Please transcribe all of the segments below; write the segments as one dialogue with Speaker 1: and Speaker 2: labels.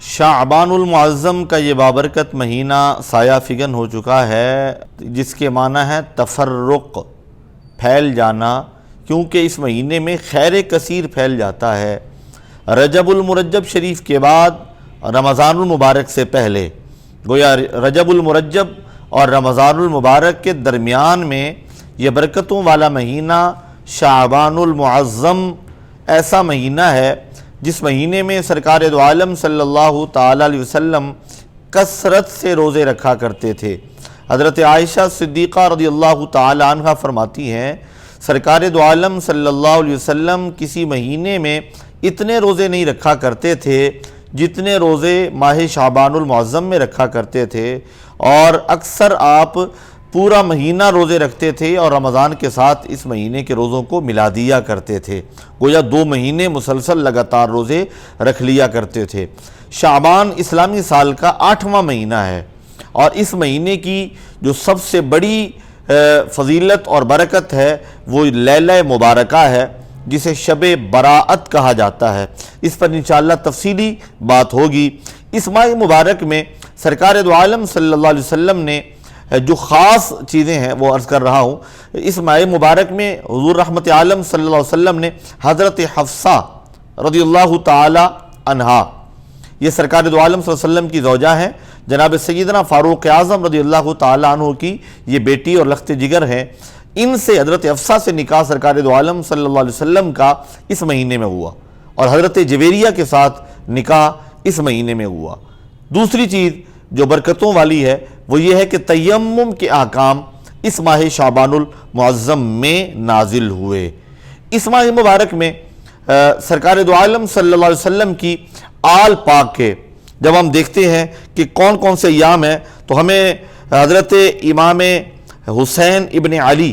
Speaker 1: شعبان المعظم کا یہ بابرکت مہینہ سایہ فگن ہو چکا ہے، جس کے معنی ہے تفرق، پھیل جانا، کیونکہ اس مہینے میں خیر کثیر پھیل جاتا ہے۔ رجب المرجب شریف کے بعد رمضان المبارک سے پہلے، گویا رجب المرجب اور رمضان المبارک کے درمیان میں یہ برکتوں والا مہینہ شعبان المعظم ایسا مہینہ ہے جس مہینے میں سرکار دو عالم صلی اللہ تعالیٰ علیہ وسلم کثرت سے روزے رکھا کرتے تھے۔ حضرت عائشہ صدیقہ رضی اللہ تعالیٰ عنہ فرماتی ہیں، سرکار دو عالم صلی اللہ علیہ وسلم کسی مہینے میں اتنے روزے نہیں رکھا کرتے تھے جتنے روزے ماہ شعبان المعظم میں رکھا کرتے تھے، اور اکثر آپ پورا مہینہ روزے رکھتے تھے اور رمضان کے ساتھ اس مہینے کے روزوں کو ملا دیا کرتے تھے، گویا 2 مہینے مسلسل لگاتار روزے رکھ لیا کرتے تھے۔ شعبان اسلامی سال کا 8واں مہینہ ہے، اور اس مہینے کی جو سب سے بڑی فضیلت اور برکت ہے وہ لیلہ مبارکہ ہے، جسے شب براءت کہا جاتا ہے۔ اس پر انشاءاللہ تفصیلی بات ہوگی۔ اس ماہ مبارک میں سرکار دو عالم صلی اللہ علیہ وسلم نے جو خاص چیزیں ہیں وہ عرض کر رہا ہوں۔ اس ماہ مبارک میں حضور رحمت عالم صلی اللہ علیہ وسلم نے حضرت حفصہ رضی اللہ تعالی عنہا، یہ سرکار دو عالم صلی اللہ علیہ وسلم کی زوجہ ہیں، جناب سیدنا فاروق اعظم رضی اللہ تعالی عنہ کی یہ بیٹی اور لخت جگر ہیں، ان سے حضرت حفصہ سے نکاح سرکار دو عالم صلی اللہ علیہ وسلم کا اس مہینے میں ہوا، اور حضرت جویریہ کے ساتھ نکاح اس مہینے میں ہوا۔ دوسری چیز جو برکتوں والی ہے وہ یہ ہے کہ تیمم کے احکام اس ماہ شعبان المعظم میں نازل ہوئے۔ اس ماہ مبارک میں سرکار دو عالم صلی اللہ علیہ وسلم کی آل پاک کے جب ہم دیکھتے ہیں کہ کون کون سے ایام ہیں، تو ہمیں حضرت امام حسین ابن علی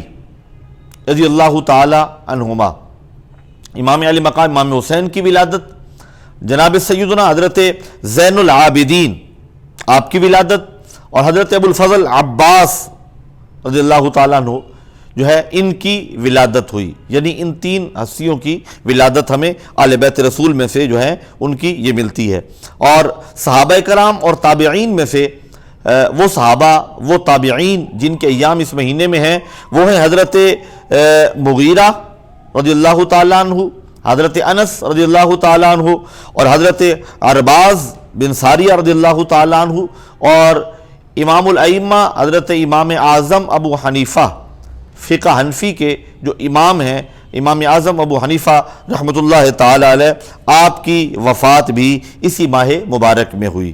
Speaker 1: رضی اللہ تعالی عنہما، امام علی مقام امام حسین کی ولادت، جناب سیدنا حضرت زین العابدین آپ کی ولادت، اور حضرت ابو الفضل عباس رضی اللہ تعالیٰ عنہ جو ہے ان کی ولادت ہوئی، یعنی ان 3 ہستیوں کی ولادت ہمیں آل بیت رسول میں سے جو ہے ان کی یہ ملتی ہے۔ اور صحابہ کرام اور تابعین میں سے وہ صحابہ وہ تابعین جن کے ایام اس مہینے میں ہیں وہ ہیں حضرت مغیرہ رضی اللہ تعالیٰ عنہ، حضرت انس رضی اللہ تعالیٰ عنہ، اور حضرت ارباز بن ساریہ رضی اللہ تعالیٰ عنہ، اور امام الائمہ حضرت امام اعظم ابو حنیفہ، فقہ حنفی کے جو امام ہیں، امام اعظم ابو حنیفہ رحمۃ اللہ تعالی علیہ، آپ کی وفات بھی اسی ماہ مبارک میں ہوئی۔